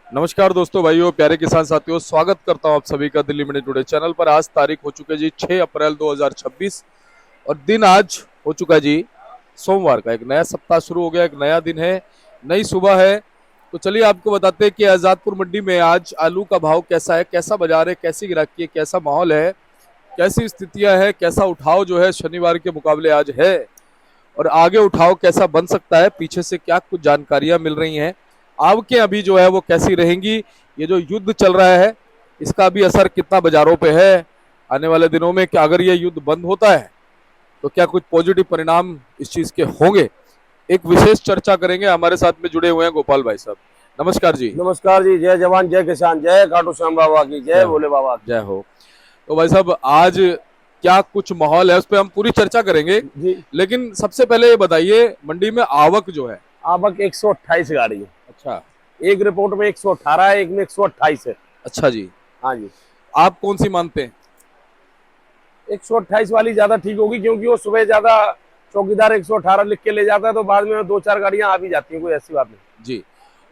नमस्कार दोस्तों, भाइयों, प्यारे किसान साथियों, स्वागत करता हूं आप सभी का दिल्ली मंडी टुडे चैनल पर। आज तारीख हो चुके जी 6 अप्रैल 2026 और दिन आज हो चुका जी सोमवार का। एक नया सप्ताह शुरू हो गया, एक नया दिन है, नई सुबह है। तो चलिए आपको बताते हैं कि आजादपुर मंडी में आज आलू का भाव कैसा है, कैसा बाजार है, कैसी गिराकी है, कैसा माहौल है, कैसी स्थितियां है, कैसा उठाव जो है शनिवार के मुकाबले आज है और आगे उठाव कैसा बन सकता है, पीछे से क्या कुछ जानकारियां मिल रही हैं, आवकें अभी जो है वो कैसी रहेंगी, ये जो युद्ध चल रहा है इसका भी असर कितना बाजारों पे है आने वाले दिनों में, कि अगर ये युद्ध बंद होता है तो क्या कुछ पॉजिटिव परिणाम इस चीज के होंगे। एक विशेष चर्चा करेंगे। हमारे साथ में जुड़े हुए हैं गोपाल भाई साहब। नमस्कार जी। नमस्कार जी। जय जवान जय किसान, जय खाटू श्याम बाबा की जय, भोले बाबा की जय हो। तो भाई साहब आज क्या कुछ माहौल है उस पर हम पूरी चर्चा करेंगे, जी। लेकिन सबसे पहले ये बताइए मंडी में आवक जो है। आवक 128 गाड़ी है। अच्छा। एक रिपोर्ट में 118 है, एक में 128 है। अच्छा जी। हाँ जी। आप कौन सी मानते हैं? 128 वाली ज्यादा ठीक होगी, क्योंकि वो सुबह ज्यादा चौकीदार 118 लिख के ले जाता है, तो बाद में 2-4 गाड़ियां आ भी जाती हैं, कोई ऐसी बात नहीं। जी।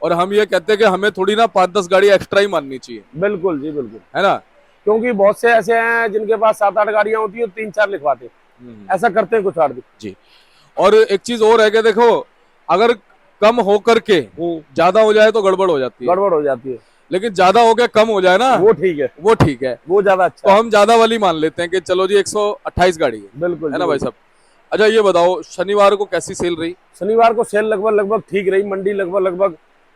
और हम ये कहते हैं कि हमें थोड़ी ना 5-10 गाड़ी एक्स्ट्रा ही माननी चाहिए। बिल्कुल जी, बिल्कुल। है ना? क्योंकि बहुत से ऐसे हैं जिनके पास 7-8 गाड़ियां होती है, 3-4 लिखवाते हैं। ऐसा करते हैं कुछ आदमी। जी। और एक चीज और है कि देखो, अगर कम होकर के ज्यादा हो जाए तो गड़बड़ हो जाती है। गड़बड़ हो जाती है। लेकिन ज्यादा हो गया कम हो जाए ना, वो ठीक है, वो ठीक है, वो ज्यादा अच्छा तो हम ज्यादा वाली मान लेते हैं कि चलो जी 128 गाड़ी है। बिल्कुल है ना भाई साहब? अच्छा ये बताओ, शनिवार को कैसी सेल रही? शनिवार को सेल लगभग ठीक रही। मंडी लगभग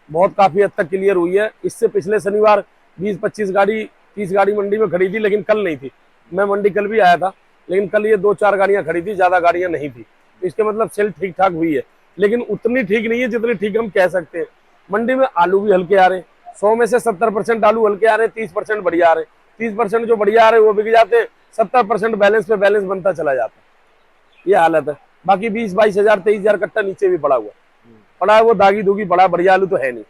बहुत काफी हद तक क्लियर हुई है। इससे पिछले शनिवार 20-25 गाड़ी 30 गाड़ी मंडी में खड़ी थी, लेकिन कल नहीं थी। मैं मंडी कल भी आया था, लेकिन कल ये 2-4 गाड़ियां खड़ी थी, ज्यादा गाड़ियां नहीं थी। इसके मतलब सेल ठीक ठाक हुई है, लेकिन उतनी ठीक नहीं है जितनी ठीक हम कह सकते हैं। मंडी में आलू भी हल्के आ रहे हैं। 100 में से 70% आलू हल्के आ रहे हैं, 30% बढ़िया आ रहे हैं। 30% जो बढ़िया आ रहे हैं वो बिक जाते हैं, 70% बैलेंस पे बैलेंस बनता चला जाता है। ये हालत है। बाकी 20-22 हजार 23 हजार कट्टा नीचे भी पड़ा है, वो दागी दूगी पड़ा, बढ़िया आलू तो है नहीं।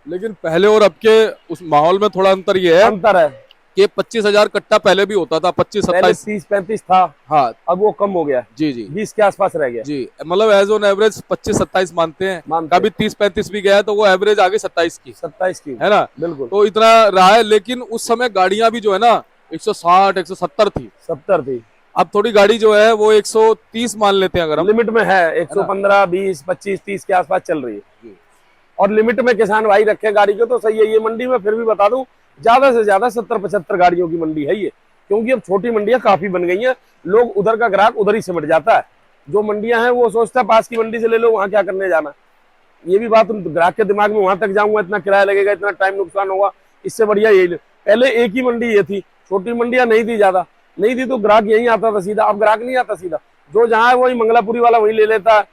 लेकिन पहले और अब के उस माहौल में थोड़ा अंतर ये है अंतर है कि 25,000 कट्टा पहले भी होता था, 25-27। 30-35 था। हाँ। अब वो कम हो गया। जी जी। 20 के आसपास रह गया। जी, मतलब एज ऑन एवरेज 25-27 मानते हैं। कभी 30-35 भी गया है तो वो एवरेज आगे 27 की 27 की है ना? बिल्कुल। तो इतना रहा है, लेकिन उस समय गाड़ियां भी जो है ना 160 170 थी। 70 थी। अब थोड़ी गाड़ी जो है वो 130 मान लेते हैं अगर हम। लिमिट में है 115, 20, 25, 30 के आसपास चल रही है। और लिमिट में किसान भाई रखे गाड़ी को तो सही है। ये मंडी में फिर भी बता दूं, ज्यादा से ज्यादा 70-75 गाड़ियों की मंडी है ये, क्योंकि अब छोटी मंडियां काफी बन गई हैं। लोग उधर का ग्राहक उधर ही सिमट जाता है। जो मंडियां हैं वो सोचता है पास की मंडी से ले लो, वहां क्या करने जाना। ये भी बात ग्राहक के दिमाग में, वहां तक जाऊंगा इतना किराया लगेगा, इतना टाइम नुकसान होगा, इससे बढ़िया यही। पहले एक ही मंडी ये थी, छोटी मंडियां नहीं थी, ज्यादा नहीं थी, तो ग्राहक यही आता था सीधा। अब ग्राहक नहीं आता सीधा, जो जहाँ है वही मंगलापुरी वाला वही ले लेता है,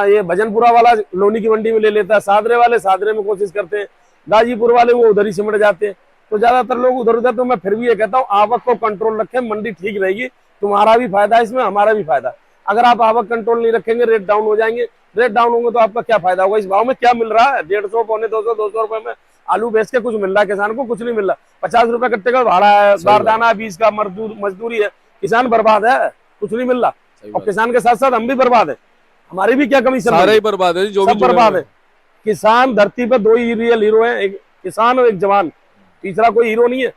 ये भजनपुरा वाला लोनी की मंडी में ले लेता है, सादरे वाले सादरे में कोशिश करते हैं, गाजीपुर वाले वो उधर ही सिमट जाते हैं। तो ज्यादातर लोग उधर उधर। तो मैं फिर भी ये कहता हूँ, आवक को कंट्रोल रखें, मंडी ठीक रहेगी, तुम्हारा भी फायदा है इसमें, हमारा भी फायदा। अगर आप आवक कंट्रोल नहीं रखेंगे, रेट डाउन हो जाएंगे। रेट डाउन होंगे तो आपका क्या फायदा होगा? इस भाव में क्या मिल रहा है? 150, 250, 200 रुपए में आलू बेच के कुछ मिल रहा है किसान को? कुछ नहीं मिल रहा। 50 रुपए कट्टे का भाड़ा है, बारदाना 20 का मजदूरी है, किसान बर्बाद है, कुछ नहीं मिल रहा। और किसान के साथ साथ हम भी बर्बाद है, हमारी भी क्या कमी? सारे ही बर्बाद है, जो भी बर्बाद है। किसान धरती पर 2 ही रियल हीरो हैं, एक किसान और एक जवान, तीसरा कोई हीरो नहीं है।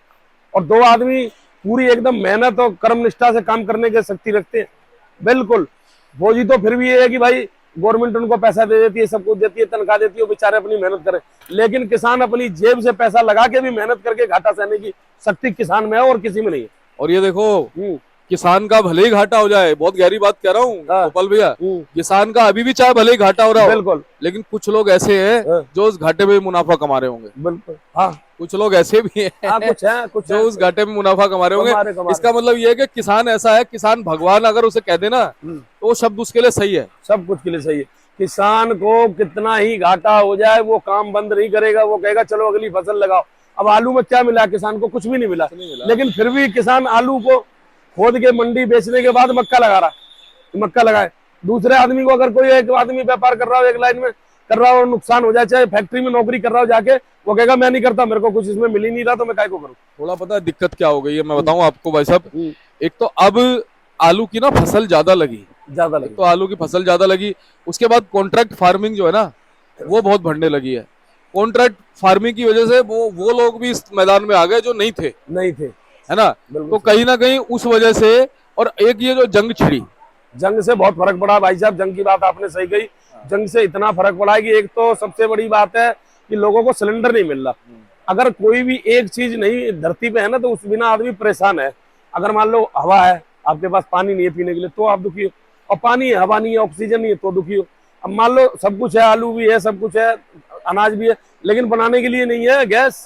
और 2 आदमी पूरी एकदम मेहनत और कर्म निष्ठा से काम करने की शक्ति रखते हैं। बिल्कुल। फौजी तो फिर भी ये है कि भाई गवर्नमेंट उनको पैसा दे देती है, सब कुछ देती है, तनख्वाह देती है, वो बेचारे अपनी मेहनत करें। लेकिन किसान अपनी जेब से पैसा लगा के भी मेहनत करके घाटा सहने की शक्ति किसान में है और किसी में नहीं है। और ये देखो, किसान का भले ही घाटा हो जाए, बहुत गहरी बात कह रहा हूँ गोपाल भैया, किसान का अभी भी चाहे भले ही घाटा हो रहा हो, बिल्कुल, लेकिन कुछ लोग ऐसे हैं जो उस घाटे में मुनाफा कमा रहे होंगे। बिल्कुल। हाँ, कुछ लोग ऐसे भी हैं कुछ जो उस घाटे में मुनाफा कमा रहे होंगे। इसका मतलब ये है कि किसान ऐसा है, किसान भगवान अगर उसे कह देना तो वो शब्द उसके लिए सही है, सब कुछ के लिए सही है। किसान को कितना ही घाटा हो जाए वो काम बंद नहीं करेगा, वो कहेगा चलो अगली फसल लगाओ। अब आलू में क्या मिला किसान को? कुछ भी नहीं मिला। लेकिन फिर भी किसान आलू को खोद के मंडी बेचने के बाद मक्का लगा रहा है। मक्का लगाए। दूसरे आदमी को, अगर कोई एक आदमी व्यापार कर रहा हो, एक लाइन में कर रहा हो, नुकसान हो जाए, चाहे फैक्ट्री में नौकरी कर रहा हो जाके, वो कहेगा मैं नहीं करता, मेरे को कुछ इसमें मिल ही नहीं रहा, तो मैं काय को करूं। थोड़ा पता है दिक्कत क्या हो गई है, मैं बताऊं आपको भाई साहब। एक तो अब आलू की ना फसल ज्यादा लगी, तो आलू की फसल ज्यादा लगी, उसके बाद कॉन्ट्रैक्ट फार्मिंग जो है ना वो बहुत बढ़ने लगी है। कॉन्ट्रैक्ट फार्मिंग की वजह से वो लोग भी इस मैदान में आ गए जो नहीं थे, नहीं थे। है ना। बिल्कुल तो कहीं ना कहीं उस वजह से, और एक ये जो जंग छिड़ी, जंग से बहुत फर्क पड़ा भाई साहब। जंग की बात आपने सही कही। जंग से इतना फर्क पड़ा है कि एक तो सबसे बड़ी बात है कि लोगों को सिलेंडर नहीं मिल रहा। अगर कोई भी एक चीज नहीं धरती पे है ना, तो उस बिना आदमी परेशान है। अगर मान लो हवा है, आपके पास पानी नहीं है पीने के लिए, तो आप दुखी हो। और पानी है, हवा नहीं है, ऑक्सीजन नहीं है, तो दुखी हो। अब मान लो सब कुछ है, आलू भी है, सब कुछ है, अनाज भी है, लेकिन बनाने के लिए नहीं है गैस।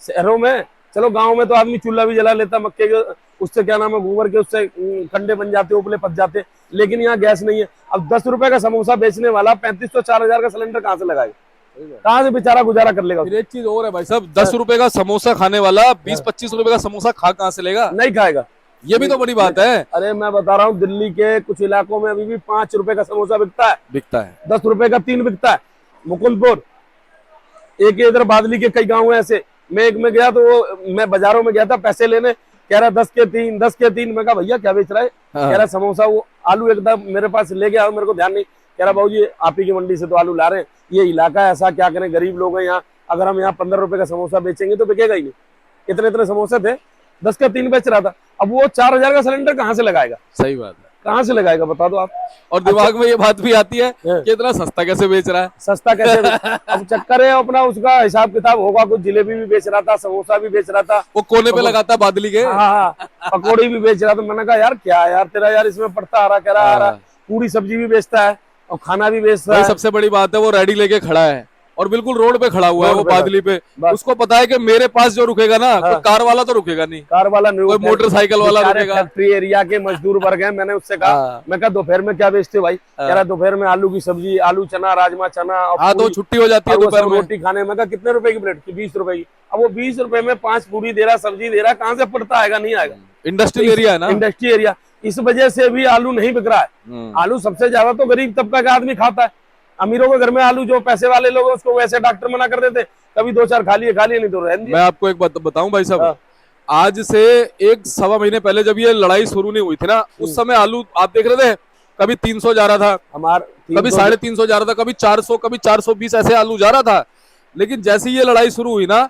शहरों में, चलो गाँव में तो आदमी चूल्हा भी जला लेता मक्के के, उससे क्या नाम है, गोबर के, उससे कंडे बन जाते, उपले पच जाते। लेकिन यहाँ गैस नहीं है। अब 10 रुपए का समोसा बेचने वाला 3500 4000 का सिलेंडर कहाँ से लगाएगा? कहाँ से बेचारा गुजारा कर लेगा? फिर एक चीज और है भाई साहब, 10 रुपए का समोसा खाने वाला 20-25 रुपए का समोसा खा कहाँ से लेगा? नहीं खाएगा। ये भी तो बड़ी बात है। अरे मैं बता रहा हूँ, दिल्ली के कुछ इलाकों में अभी भी 5 रुपए का समोसा बिकता है, बिकता है। 10 रुपए का 3 बिकता है। मुकुंदपुर, एक इधर बादली के कई गाँव है ऐसे। मैं एक में गया तो मैं बाजारों में गया था पैसे लेने, कह रहा 10 के 3, 10 के 3। मैं कहा भैया क्या बेच रहा है? कह रहा समोसा। वो आलू एकदम मेरे पास ले गया, मेरे को ध्यान नहीं। कह रहा बाबूजी आप ही की मंडी से तो आलू ला रहे हैं, ये इलाका ऐसा, क्या करें, गरीब लोग हैं यहाँ। अगर हम यहाँ 15 रुपए का समोसा बेचेंगे तो बिकेगा ही नहीं। इतने इतने समोसे थे, 10 का 3 बेच रहा था। अब वो 4000 का सिलेंडर कहाँ से लगाएगा? सही बात है, कहाँ से लगाएगा बता दो आप। और दिमाग में ये बात भी आती है कि इतना सस्ता कैसे बेच रहा है? सस्ता कैसे अब चक्कर है अपना, उसका हिसाब किताब होगा। कुछ जिलेबी भी बेच रहा था, समोसा भी बेच रहा था, वो कोने पे लगाता बादली के। हाँ, पकौड़ी भी बेच रहा था। मैंने कहा यार क्या यार तेरा, यार इसमें पड़ता आ रहा, कह रहा आ रहा। पूरी सब्जी भी बेचता है और खाना भी बेचता है। सबसे बड़ी बात है वो रेडी लेके खड़ा है और बिल्कुल रोड पे खड़ा हुआ है वो बादली पे। उसको पता है कि मेरे पास जो रुकेगा ना, कोई कार वाला तो रुकेगा नहीं, कार वाला नहीं, कोई मोटरसाइकिल वाला रुकेगा। फैक्ट्री एरिया के मजदूर वर्ग हैं। मैंने उससे कहा, मैं कहा दोपहर में क्या बेचते हो भाई? कह रहा दोपहर में आलू की सब्जी, आलू चना, राजमा चना। हाँ, तो छुट्टी हो जाती है दोपहर में रोटी खाने में। कहा कितने रुपए की प्लेट की? 20 रुपए की। अब वो 20 रुपए में 5 पूरी दे रहा, सब्जी दे रहा, कहाँ से पड़ता आएगा? नहीं आएगा। इंडस्ट्रियल एरिया है ना, इंडस्ट्री एरिया। इस वजह से भी आलू नहीं बिक रहा है। आलू सबसे ज्यादा तो गरीब तबका का आदमी खाता है। अमीरों के घर में आलू, जो पैसे वाले लोग हैं उसको वैसे डॉक्टर मना कर देते, कभी 2-4 खा लिए नहीं तो रहने दिए। मैं आपको एक बात बताऊं भाई साहब, आज से 1-1.25 महीने पहले जब ये लड़ाई शुरू नहीं हुई थी ना, उस समय आलू आप देख रहे थे, कभी 300 जा रहा था, कभी 350 जा रहा था, कभी 400, कभी 420, ऐसे आलू जा रहा था। लेकिन जैसे ये लड़ाई शुरू हुई ना,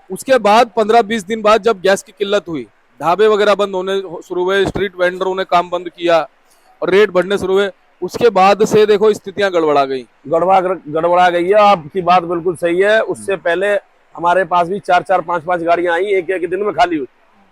उसके बाद 15-20 दिन बाद जब गैस की किल्लत हुई, ढाबे वगैरह बंद होने शुरू हुए, स्ट्रीट वेंडरों ने काम बंद किया और रेट बढ़ने शुरू हुए, उसके बाद से देखो स्थितियां गड़बड़ा गई। गड़बड़ा गई है। आपकी बात बिल्कुल सही है। उससे पहले हमारे पास भी 4-4, 5-5 गाड़ियां आई, एक एक दिन में खाली हुई।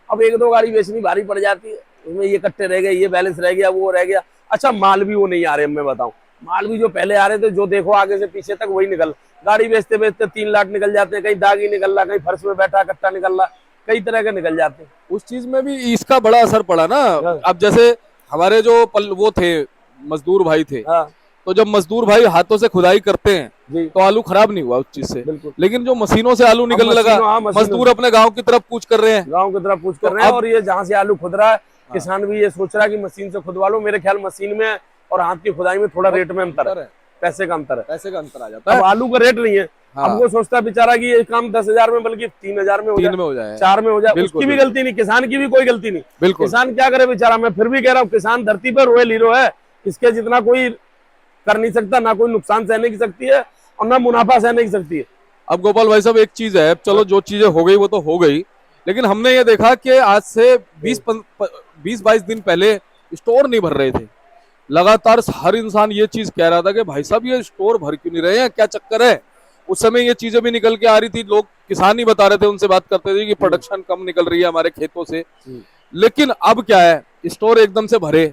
अब 1-2 गाड़ी बेचनी भारी पड़ जाती है, उसमें ये कट्टे रह गए, ये बैलेंस रह गया, वो रह गया। अच्छा, माल भी वो नहीं आ रहे। मैं बताऊं, माल भी जो पहले आ रहे थे, जो देखो आगे से पीछे तक वही निकल। गाड़ी बेचते बेचते 3 लाख निकल जाते हैं, कहीं दागी निकल रहा, कहीं फर्श में बैठा कट्टा निकल रहा, कई तरह के निकल जाते हैं। उस चीज में भी इसका बड़ा असर पड़ा ना। अब जैसे हमारे जो वो थे मजदूर भाई थे, तो जब मजदूर भाई हाथों से खुदाई करते हैं तो आलू खराब नहीं हुआ उस चीज से। लेकिन जो मशीनों से आलू निकलने लगा, मजदूर अपने गांव की तरफ कूच कर रहे हैं, गांव की तरफ कूच कर रहे हैं। और ये जहां से आलू खुद रहा है, किसान भी ये सोच रहा है कि मशीन से खुदवा लो। मेरे ख्याल मशीन में और हाथ की खुदाई में थोड़ा रेट में अंतर है, पैसे का अंतर है, पैसे का अंतर आ जाता है। अब आलू का रेट नहीं है। अब वो सोचता है बेचारा कि ये काम 10,000 में, बल्कि 3,000 में हो जाए, 4 में हो जाए। उसकी भी गलती नहीं, किसान की भी कोई गलती नहीं। किसान क्या करे बेचारा? मैं फिर भी कह रहा हूँ, किसान धरती पर रोयल हीरो है। इसके जितना कोई कर नहीं सकता, ना कोई नुकसान सहने की सकती है और ना मुनाफा सहने की सकती है। अब गोपाल भाई साहब, एक चीज है, चलो जो चीजें हो गई वो तो हो गई, लेकिन हमने ये देखा कि आज से 20-22 दिन पहले स्टोर नहीं भर रहे थे। लगातार हर इंसान ये चीज कह रहा था कि भाई साहब ये स्टोर भर क्यों नहीं रहे हैं, क्या चक्कर है? उस समय ये चीजें भी निकल के आ रही थी, लोग किसान ही बता रहे थे, उनसे बात करते थे कि प्रोडक्शन कम निकल रही है हमारे खेतों से। लेकिन अब क्या है, स्टोर एकदम से भरे,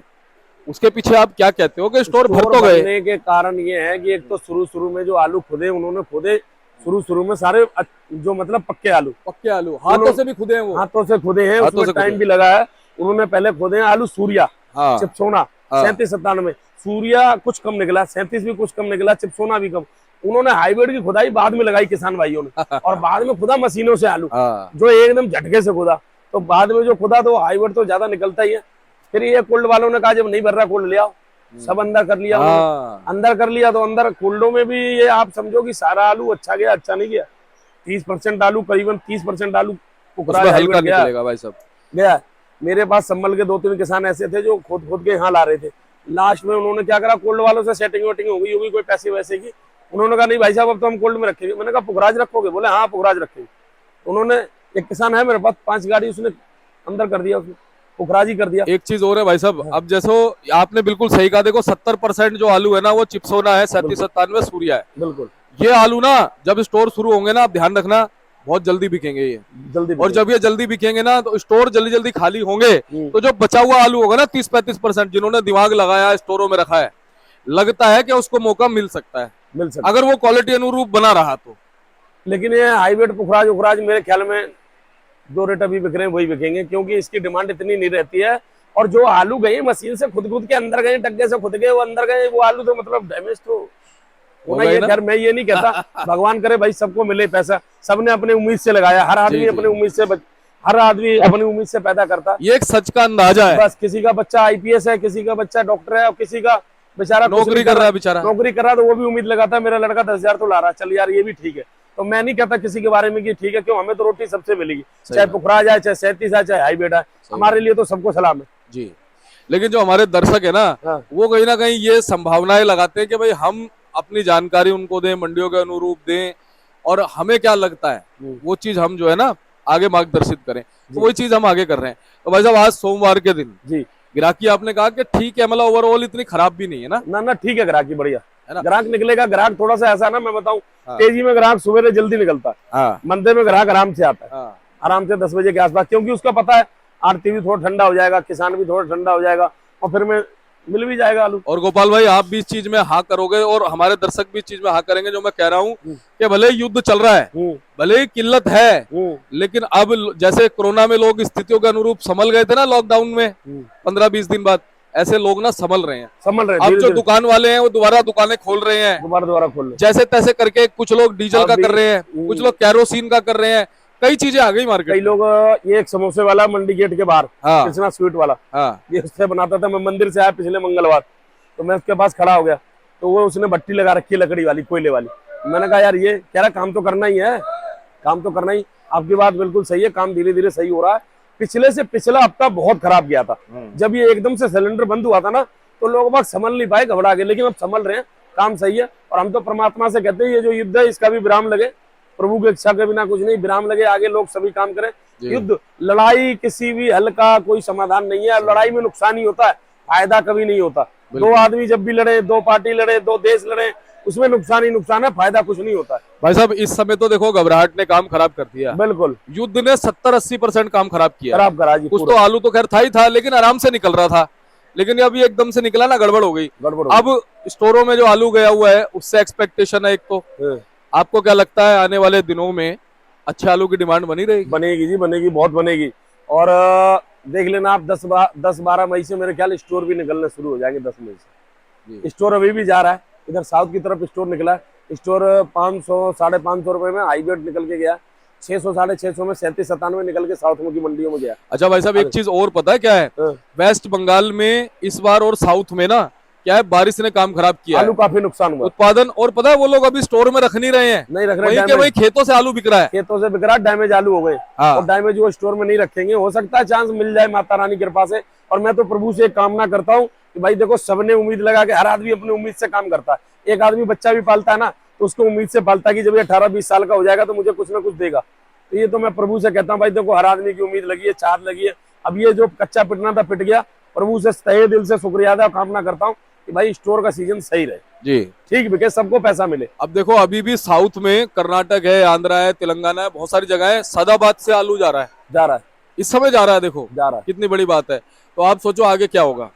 उसके पीछे आप क्या कहते हो कि स्टोर भर तो गए? के कारण ये है कि एक तो शुरू में जो आलू खुदे, उन्होंने खुदे शुरू में सारे, जो मतलब पक्के आलू हाथों से भी खुदे हैं, वो हाथों से खुदे हैं, उसमें टाइम भी लगा है। उन्होंने पहले खुदे हैं आलू सूर्या, चिपसोना 37-97, सूर्या कुछ कम निकला, 37 भी कुछ कम निकला, चिपसोना भी कम। उन्होंने हाइब्रिड की खुदाई बाद में लगाई किसान भाइयों ने, और बाद में खुदा मशीनों से आलू, जो एकदम झटके से खुदा। तो बाद में जो खुदा तो हाइब्रिड तो ज्यादा निकलता ही है। फिर ये कोल्ड वालों ने कहा जब नहीं भर रहा कोल्ड ले आओ, सब अंदर कर लिया। अंदर कर लिया तो अंदर कोल्डों में भी ये आप समझो कि सारा आलू अच्छा गया, अच्छा नहीं गया। 30% आलू, करीबन 30% आलू हल्का निकलेगा भाई साहब गया। मेरे पास संभल के 2-3 किसान ऐसे थे जो खुद के यहाँ ला रहे थे। लास्ट में उन्होंने क्या करा, कोल्ड वालों से सेटिंग वेटिंग हो गई होगी कोई पैसे वैसे की, उन्होंने कहा नहीं भाई साहब अब तो हम कोल्ड में रखेंगे। मैंने कहा पुखराज रखोगे? बोले हाँ पुखराज रखेंगे। तो उन्होंने, एक किसान है मेरे पास 5 गाड़ी, उसने अंदर कर दिया, उसने पुखराज ही कर दिया। एक चीज और है भाई साहब, अब जैसो आपने बिल्कुल सही कहा, देखो 70% जो आलू है ना वो चिप्सोना है, 37-97 सूर्या है। बिल्कुल ये आलू ना जब स्टोर शुरू होंगे ना, आप ध्यान रखना बहुत जल्दी बिकेंगे ये। जल्दी और जब ये जल्दी बिकेंगे ना तो स्टोर जल्दी जल्दी खाली होंगे, तो जो बचा हुआ आलू होगा ना 30-35% जिन्होंने दिमाग लगाया स्टोरों में रखा है, लगता है कि उसको मौका मिल सकता है मिल सकता। अगर वो क्वालिटी अनुरूप बना रहा तो। लेकिन ये हाईब्रिड पुखराज उखराज मेरे ख्याल में 2 रेट अभी बिक रहे हैं, वही बिकेंगे, क्योंकि इसकी डिमांड इतनी नहीं रहती है। और जो आलू गए मशीन से खुद के अंदर गए, टग्गे से खुद गए, वो अंदर गए, वो आलू तो मतलब डैमेज तो होना ही है। खैर मैं ये नहीं कहता, भगवान करे भाई सबको मिले पैसा, सबने अपनी उम्मीद से लगाया, हर आदमी अपनी उम्मीद से, हर आदमी अपनी उम्मीद से पैदा करता। ये एक सच का अंदाजा है। बस किसी का बच्चा आईपीएस है, किसी का बच्चा डॉक्टर है, और किसी का बेचारा नौकरी कर रहा है, बेचारा नौकरी कर रहा है, तो वो भी उम्मीद लगाता है मेरा लड़का 10,000 तो ला रहा है, चल यार ये भी ठीक है। तो मैं नहीं कहता किसी के बारे में कि ठीक है, क्यों, हमें तो रोटी सबसे मिलेगी, चाहे पुखराज आए, चाहे 37 आए, चाहे हाईब्रिड आए, हमारे लिए तो सबको सलाम है जी। लेकिन जो हमारे दर्शक है ना, वो कहीं ना कहीं ये संभावनाएं लगाते हैं कि भाई हम अपनी जानकारी उनको दें, मंडियों के अनुरूप दें, और हमें क्या लगता है वो चीज हम जो है ना आगे मार्गदर्शित करें, तो वही चीज हम आगे कर रहे हैं। तो भाई साहब आज सोमवार के दिन जी ग्राहकी आपने कहा कि ठीक है, मतलब ओवरऑल इतनी खराब भी नहीं है ना? ना ठीक है, ग्राहकी बढ़िया है ना? ग्राहक निकलेगा। ग्राहक थोड़ा सा ऐसा ना, मैं बताऊं, तेजी में ग्राहक सुबह जल्दी निकलता है, मंदे में ग्राहक आराम से आता है, आराम से 10 बजे के आसपास, क्योंकि उसका पता है आरती भी थोड़ा ठंडा हो जाएगा, किसान भी थोड़ा ठंडा हो जाएगा, और फिर में मिल भी जाएगा आलू। और गोपाल भाई आप भी इस चीज में हाँ करोगे और हमारे दर्शक भी इस चीज में हाँ करेंगे जो मैं कह रहा हूँ कि भले युद्ध चल रहा है, भले ही किल्लत है, लेकिन अब जैसे कोरोना में लोग स्थितियों के अनुरूप संभल गए थे ना लॉकडाउन में 15-20 दिन बाद, ऐसे लोग ना संभल रहे हैं। अब जो दुकान वाले हैं वो दोबारा दुकानें खोल रहे हैं, दोबारा खोल रहे हैं, जैसे तैसे करके। कुछ लोग डीजल का कर रहे हैं, कुछ लोग कैरोसिन का कर रहे हैं, कई चीजें आ गई मार्केट। कई लोग, ये एक समोसे वाला मंडी गेट के बाहर, कृष्णा स्वीट वाला, ये उससे बनाता था, मैं मंदिर से आया पिछले मंगलवार, तो मैं उसके पास खड़ा हो गया, तो वो उसने भट्टी लगा रखी है लकड़ी वाली, कोयले वाली। मैंने कहा यार ये कह रहा काम तो करना ही है, काम तो करना ही। आपकी बात बिल्कुल सही है, काम धीरे धीरे सही हो रहा है। पिछले से पिछला हफ्ता बहुत खराब गया था, जब ये एकदम से सिलेंडर बंद हुआ था ना, तो लोग बाग संभल नहीं पाए, घबरा गए, लेकिन अब संभल रहे हैं, काम सही है। और हम तो परमात्मा से कहते हैं ये जो युद्ध है इसका भी विराम लगे, प्रभु की इच्छा के बिना कुछ नहीं, विराम लगे, आगे लोग सभी काम करें। युद्ध, लड़ाई किसी भी हल का कोई समाधान नहीं है, लड़ाई में नुकसान ही होता है, फायदा कभी नहीं होता। 2 आदमी जब भी लड़े, 2 पार्टी लड़े, 2 देश लड़े, उसमें नुकसान ही नुकसान है, फायदा कुछ नहीं होता है। भाई साहब इस समय तो देखो घबराहट ने काम खराब कर दिया, बिल्कुल। युद्ध ने 70-80% काम खराब किया, खराब करा जी। कुछ तो आलू तो खैर था ही था, लेकिन आराम से निकल रहा था, लेकिन अब ये एकदम से निकला ना, गड़बड़ हो गई। अब स्टोरों में जो आलू गया हुआ है उससे एक्सपेक्टेशन है एक तो, आपको क्या लगता है आने वाले दिनों में अच्छे आलू की डिमांड बनी रहेगी? बनेगी जी, बनेगी, बहुत बनेगी। और देख लेना आप 10-12 मई से मेरे ख्याल स्टोर भी निकलने शुरू हो जाएंगे। 10 मई से स्टोर अभी भी जा रहा है, इधर साउथ की तरफ स्टोर निकला है। स्टोर 500-550 रुपए में हाईब्रिड निकल के गया, 600-650 में 37-97 निकल के साउथ में की मंडियों में गया। अच्छा भाई साहब एक चीज और पता है क्या है, वेस्ट बंगाल में इस बार और साउथ में ना क्या है, बारिश ने काम खराब किया, आलू काफी नुकसान हुआ उत्पादन। और पता है वो लोग अभी स्टोर में रख नहीं रहे हैं, नहीं रख रहे हैं, वही खेतों से आलू बिक रहा है, खेतों से बिक रहा है, डैमेज आलू हो गए। और डैमेज वो स्टोर में नहीं रखेंगे, हो सकता है चांस मिल जाए माता रानी की कृपा से। और मैं तो प्रभु से एक कामना करता हूँ कि भाई देखो सबने उम्मीद लगा के, हर आदमी अपनी उम्मीद से काम करता है। एक आदमी बच्चा भी पालता है ना, तो उसको उम्मीद से पालता है कि जब ये 18-20 साल का हो जाएगा तो मुझे कुछ ना कुछ देगा। तो ये तो मैं प्रभु से कहता हूँ भाई देखो हर आदमी की उम्मीद लगी है, चाह लगी है। अब ये जो कच्चा पिटना था पिट गया, प्रभु से तहे दिल से शुक्रिया अदा कामना करता हूँ कि भाई स्टोर का सीजन सही रहे जी, ठीक बिके, सबको पैसा मिले। अब देखो अभी भी साउथ में कर्नाटक है, आंध्रा है, तेलंगाना है, बहुत सारी जगह है, सदाबाद से आलू जा रहा है, इस समय जा रहा है। देखो जा रहा है, कितनी बड़ी बात है। तो आप सोचो आगे क्या होगा,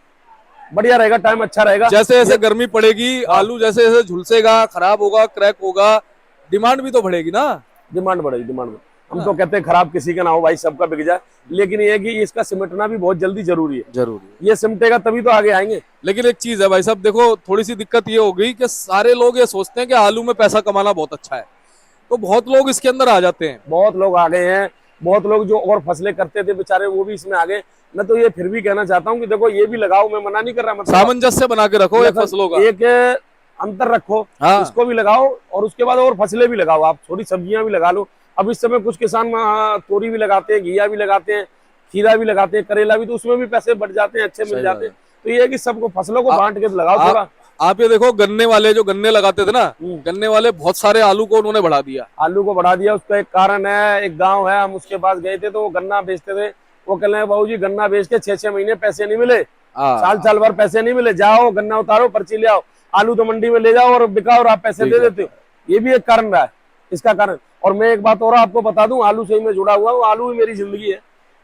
बढ़िया रहेगा, टाइम अच्छा रहेगा। जैसे जैसे गर्मी पड़ेगी, आलू जैसे जैसे झुलसेगा, खराब होगा, क्रैक होगा, डिमांड भी तो बढ़ेगी ना, डिमांड बढ़ेगी, डिमांड। हम तो कहते हैं खराब किसी का ना हो भाई, सबका बिक जाए। लेकिन ये कि इसका सिमटना भी बहुत जल्दी जरूरी है, ये सिमटेगा तभी तो आगे आएंगे। लेकिन एक चीज है भाई साहब, देखो थोड़ी सी दिक्कत ये हो गई कि सारे लोग ये सोचते हैं कि आलू में पैसा कमाना बहुत अच्छा है, तो बहुत लोग इसके अंदर आ जाते हैं, बहुत लोग आ गए हैं। बहुत लोग जो और फसलें करते थे बेचारे वो भी इसमें आ गए। मैं तो ये फिर भी कहना चाहता हूँ कि देखो ये भी लगाओ, मैं मना नहीं कर रहा, मतलब सामंजस्य बना के रखो, एक फसलों का एक अंतर रखो, इसको भी लगाओ और उसके बाद और फसलें भी लगाओ, आप थोड़ी सब्जियां भी लगा लो। अब इस समय कुछ किसान तोरी भी लगाते हैं, घिया भी लगाते हैं, खीरा भी लगाते हैं, करेला भी, तो उसमें भी पैसे बढ़ जाते हैं, अच्छे मिल जाते हैं। तो ये है कि सबको फसलों को बांट के लगाओ थोड़ा। आप ये देखो, गन्ने वाले जो गन्ने लगाते थे ना, हम्म। गन्ने वाले बहुत सारे आलू को उन्होंने बढ़ा दिया। आलू को बढ़ा दिया, उसका एक कारण है, एक गांव है, हम उसके पास गए थे तो वो गन्ना बेचते थे। वो कह रहे हैं बाबू जी गन्ना बेच के 6-6 महीने पैसे नहीं मिले, हाँ, साल साल भर पैसे नहीं मिले, जाओ गन्ना उतारो, पर्ची ले आओ, आलू तो मंडी में ले जाओ और बिकाओ और आप पैसे ठीक दे है। देते हो। ये भी एक कारण रहा है, इसका कारण। और मैं एक बात और आपको बता दूं, आलू से ही मैं जुड़ा हुआ हूँ, आलू ही मेरी जिंदगी है।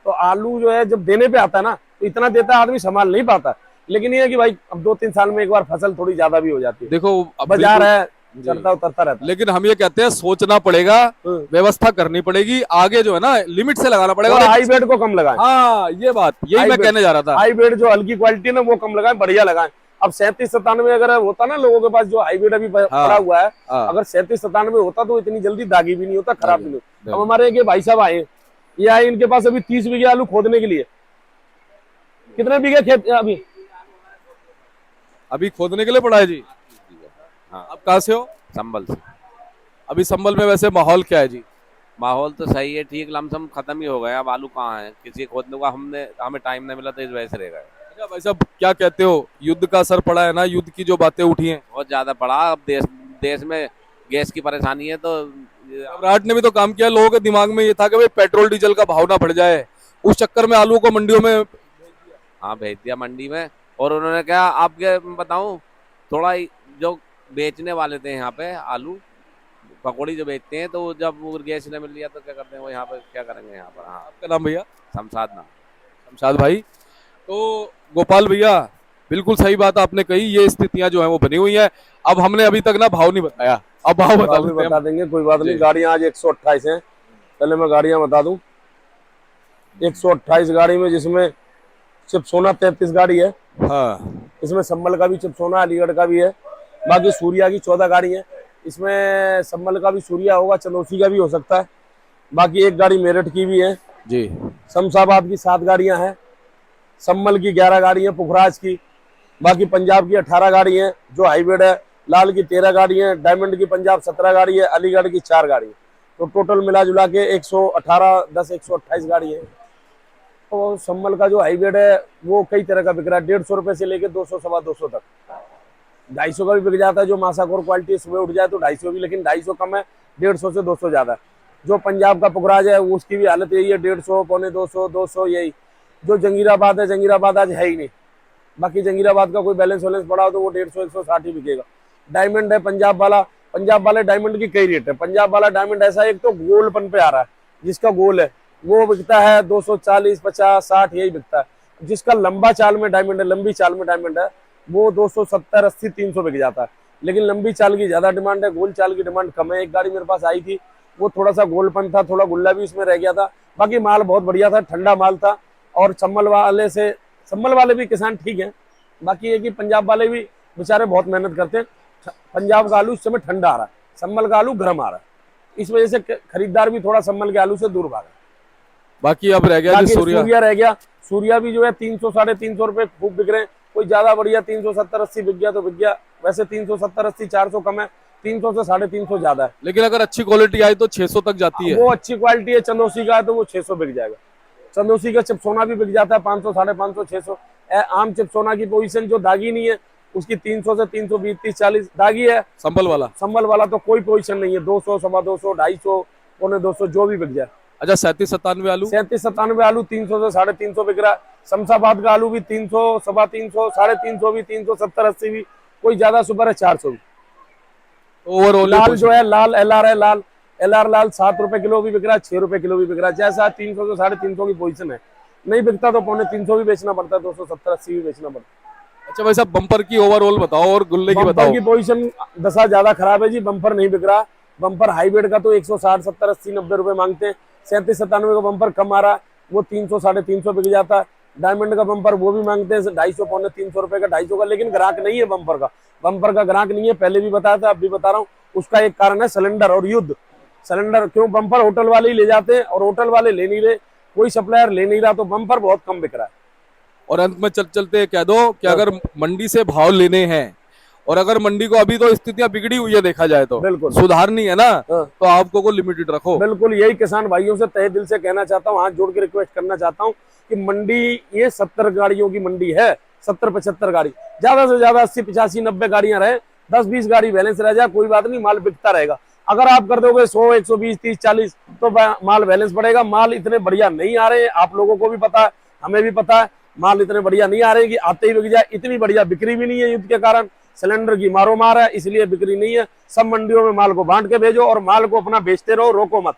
तो आलू जो है जब देने पे आता है ना, तो इतना देता है आदमी संभाल नहीं पाता। लेकिन ये है कि भाई अब 2-3 साल में एक बार फसल थोड़ी ज्यादा भी हो जाती है, देखो अब बाजार बिल्कुल- है, जी। चढ़ता उतरता रहता लेकिन हम ये कहते हैं सोचना पड़ेगा, है। व्यवस्था करनी पड़ेगी, आगे जो है ना लिमिट से लगाना पड़ेगा। और और हाई बेड को कम लगाएं, हाँ, ये बात यही हाई मैं बेड- कहने जा रहा था। हाई बेड जो हल्की क्वालिटी है ना वो कम लगाएं, बढ़िया लगाएं। अब 37-97 अगर होता ना लोगों के पास, जो हाई बेड अभी पड़ा हुआ है, हाँ, अगर 37-97 होता तो इतनी जल्दी दागी भी नहीं होता, खराब भी नहीं होता। नहीं। अब हमारे एक ये भाई साहब आए, ये आए, इनके पास अभी 30 बीघे आलू खोदने के लिए। कितने बीघे खेत अभी खोदने के लिए पड़ा है जी। हाँ, आप कहाँ से हो? संभल से। अभी संभल में वैसे माहौल क्या है जी? माहौल तो सही है, ठीक, लमसम खत्म ही हो गया। अब आलू कहाँ है, किसी खोदने का हमें टाइम नहीं मिला तो इस वजह से रह गए। अच्छा भाई साहब, क्या कहते हो, युद्ध का असर पड़ा है ना, युद्ध की जो बातें उठी हैं? बहुत ज्यादा पड़ा। अब देश में गैस की परेशानी है तो सम्राट ने भी तो काम किया, लोगों के दिमाग में ये था कि भाई पेट्रोल डीजल का भाव ना बढ़ जाए, उस चक्कर में आलू को मंडियों में। हाँ, भेज दिया मंडी में। और उन्होंने क्या, आपके बताऊं, थोड़ा जो बेचने वाले थे यहाँ पे आलू पकौड़ी जो बेचते हैं, तो जब वो गैस ने मिल लिया तो क्या करते हैं वो, यहाँ पे क्या करेंगे यहाँ पर। हाँ, आपका नाम भैया? शमशाद नाम। शमशाद भाई। तो गोपाल भैया, बिल्कुल सही बात आपने कही, ये स्थितियां जो है वो बनी हुई है। अब हमने अभी तक ना भाव नहीं बताया, अब भाव बता भी देते हैं बता हम। देंगे, कोई बात नहीं। जी। गाड़ियां आज 128 हैं, पहले मैं गाड़ियां बता दूं। 128 गाड़ी में, जिसमें चिपसोना 33 गाड़ी है, हाँ, इसमें संभल का भी चिपसोना, अलीगढ़ का भी है, बाकी सूर्या की 14 गाड़ी है। इसमें संभल का भी सूर्या होगा, चंदौसी का भी हो सकता है। बाकी एक गाड़ी मेरठ की भी है, जी। शमशाबाद की 7 गाड़ियां हैं, संभल की 11 गाड़ी है, पुखराज की। बाकी पंजाब की 18 गाड़ी है जो हाईब्रिड है, लाल की 13 गाड़ी है, डायमंड की पंजाब 17 गाड़ी है, अलीगढ़ की 4 गाड़ी है। तो टोटल मिला जुला के 118, 10, 128 गाड़ी है। तो संभल का जो हाईब्रिड है वो कई तरह का बिक रहा है, 150 रुपए से लेके 200, 250 तक। 250 का भी बिक जाता है, जो मासाकोर क्वालिटी सुबह उठ जाए तो 250 भी, लेकिन 250 कम है, 150 से 200 ज्यादा है। जो पंजाब का पुखराज है उसकी भी हालत यही है, 150, पौने 200, 200 यही। जो जंगीराबाद है, जंगीराबाद आज है ही नहीं, बाकी जंगीराबाद का कोई बैलेंस वैलेंस पड़ा हो तो वो 150, 160 ही बिकेगा। डायमंड है पंजाब वाला, पंजाब वाले डायमंड की कई रेट है। पंजाब वाला डायमंड ऐसा, एक तो गोलपन पे आ रहा है, जिसका गोल है वो बिकता है 240, 50, 60 यही बिकता है। जिसका लंबा चाल में डायमंड है, लंबी चाल में डायमंड है, वो 270, 80, 300 बिक जाता है। लेकिन लंबी चाल की ज्यादा डिमांड है, गोल चाल की डिमांड कम है। एक गाड़ी मेरे पास आई थी, वो थोड़ा सा गोलपन था, थोड़ा गुल्ला भी उसमें रह गया था। बाकी माल बहुत बढ़िया था, ठंडा माल था। और संभल वाले भी किसान ठीक है। बाकी ये कि पंजाब वाले भी बेचारे बहुत मेहनत करते हैं। पंजाब का आलू इस समय ठंडा आ रहा है, संभल का आलू गर्म आ रहा है, इस वजह से खरीदार भी थोड़ा संभल के आलू से दूर भागा। बाकी अब रह गया जी सूर्या रह गया। सूर्या भी जो है 300, 350 रुपए खूब बिक रहे हैं। कोई ज्यादा बढ़िया 370, 80 बिक गया तो बिक गया। वैसे 370, 80, 400 कम है, 300 से 350 ज्यादा है। लेकिन अगर अच्छी क्वालिटी आई तो 600 तक जाती है। वो अच्छी क्वालिटी है, चंदौसी का है तो वो 600 बिक जाएगा। चंदौसी का चिपसोना भी बिक जाता है 500, 550, 600। आम चिपसोना की पोजीशन जो दागी नहीं है उसकी 300 से 320, 30, 40 दागी है। संभल वाला तो कोई पोजीशन नहीं है, 200, 250, 250, पौने 200 जो भी बिक जाए। अच्छा, 37-97 आलू? 37-97 आलू 300 से 350 बिक रहा है। शमशाबाद का आलू भी 300, 350, 350 भी, 370, 80 भी, कोई ज्यादा सुपर है 400 भी। ओवरऑल लाल जो है, लाल LR है, लाल 7 रुपए किलो भी बिक रहा है, 6 रुपए किलो भी बिक रहा है। जैसा 300 से 350 की पोजीशन है, नहीं बिकता तो पौने 300 भी बेचना पड़ता है, 270, 80 भी बेचना पड़ता है। अच्छा भाई साहब, बम्पर की ओवरऑल बताओ और गुल्ले की बताओ। बम्पर की पोजीशन दशा ज्यादा खराब है जी, बम्पर नहीं बिक रहा। बम्पर हाईब्रिड का तो 160, 70, 80, 90 रुपए मांगते हैं। 37-97 का बम्पर कम आ रहा है, वो 300, 350 बिक जाता है। डायमंड का बम्पर वो भी मांगते हैं 250, पौने 300 रुपए का, 250 का, लेकिन ग्राहक नहीं है बम्पर का ग्राहक नहीं है। पहले भी बताया था, अब भी बता रहा हूँ, उसका एक कारण है सिलेंडर और युद्ध। सिलेंडर क्यों, बम्पर होटल वाले ही ले जाते हैं और होटल वाले ले नहीं रहे, कोई सप्लायर ले नहीं रहा, तो बम्पर बहुत कम बिक रहा है। और अंत में चलते कह दो कि अगर मंडी से भाव लेने हैं, और अगर मंडी को अभी तो स्थितियां बिगड़ी हुई है देखा जाए तो, बिल्कुल सुधारनी है ना, तो आपको को लिमिटेड रखो। बिल्कुल, यही किसान भाइयों से तहे दिल से कहना चाहता हूँ, हाथ जोड़ के रिक्वेस्ट करना चाहता हूँ कि मंडी ये 70 गाड़ियों की मंडी है, 70-75 गाड़ी, ज्यादा से ज्यादा 80-85-90 गाड़ियां रहे, 10-20 गाड़ी बैलेंस रह जाए कोई बात नहीं, माल बिकता रहेगा। अगर आप कर दोगे 100, 120, 30, 40 तो माल बैलेंस पड़ेगा। माल इतने बढ़िया नहीं आ रहे, आप लोगों को भी पता है, हमें भी पता है, माल इतने बढ़िया नहीं आ रहे कि आते ही बिक जाए। इतनी बढ़िया बिक्री भी नहीं है युद्ध के कारण, सिलेंडर की मारो मार है, इसलिए बिक्री नहीं है। सब मंडियों में माल को बांट के भेजो और माल को अपना बेचते रहो, रोको मत।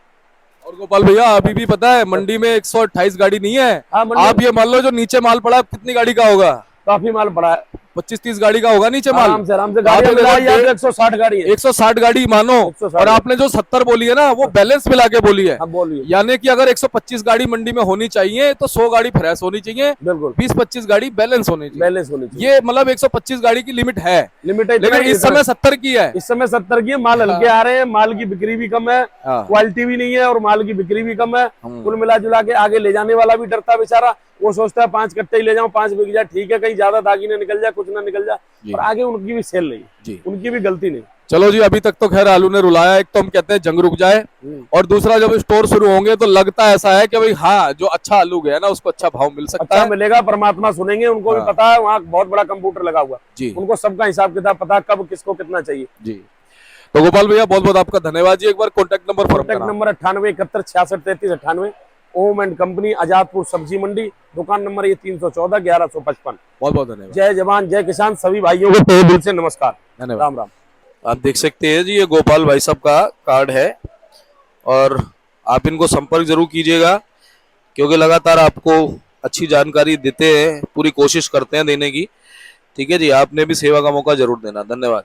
और गोपाल भैया अभी भी पता है मंडी में 128 गाड़ी नहीं है। हाँ, आप ये मान लो जो नीचे माल पड़ा कितनी गाड़ी का होगा? काफी माल पड़ा है, 25-30 गाड़ी का होगा नीचे माल। आराम से गाड़ी आपने मिलाई है, देखो 160 गाड़ी है। 160 गाड़ी मानो, 160 और आपने जो 70 बोली है ना वो बैलेंस मिला के बोली है। हाँ बोलिए। यानी कि अगर 125 गाड़ी मंडी में होनी चाहिए तो 100 गाड़ी फ्रेश होनी चाहिए, बिल्कुल 20-25 गाड़ी बैलेंस होनी चाहिए। बैलेंस होनी चाहिए, ये मतलब 125 गाड़ी की लिमिट है, लिमिट है। लेकिन इस समय 70 की है। इस समय 70 की है। माल हल्के आ रहे हैं, माल की बिक्री भी कम है, हाँ। क्वालिटी भी नहीं है और माल की बिक्री भी कम है। हम्म। कुल मिला जुला के आगे ले जाने वाला भी डरता है बेचारा, वो सोचता है 5 कट्टे ही ले जाऊं, 5 बिक जाए ठीक है, कहीं ज्यादा दागी ना निकल जाए, कुछ ना निकल जाए, पर आगे उनकी भी सेल नहीं जी। उनकी भी गलती नहीं। चलो जी, अभी तक तो खैर आलू ने रुलाया। एक तो हम कहते हैं जंग रुक जाए, और दूसरा जब स्टोर शुरू होंगे तो लगता ऐसा है कि भाई हाँ जो अच्छा आलू गया ना उसको अच्छा भाव मिल सकता अच्छा है। मिलेगा, परमात्मा सुनेंगे, उनको भी हाँ। पता है, वहाँ बहुत बड़ा कंप्यूटर लगा हुआ जी उनको सबका हिसाब किताब पता है, कब किसको कितना चाहिए। जी। तो गोपाल भैया बहुत बहुत आपका धन्यवाद जी। एक बार contact number contact number 98 71 66 33 98, Om and company, Azadpur सब्जी मंडी, दुकान नंबर ये 314 1155। बहुत बहुत धन्यवाद। जय जवान जय किसान, सभी भाइयों को तहे दिल से नमस्कार, धन्यवाद। राम राम। आप देख सकते हैं जी, ये गोपाल भाई साहब का कार्ड है और आप इनको संपर्क जरूर कीजिएगा, क्योंकि लगातार आपको अच्छी जानकारी देते हैं, पूरी कोशिश करते हैं देने की। ठीक है जी, आपने भी सेवा का मौका जरूर देना। धन्यवाद।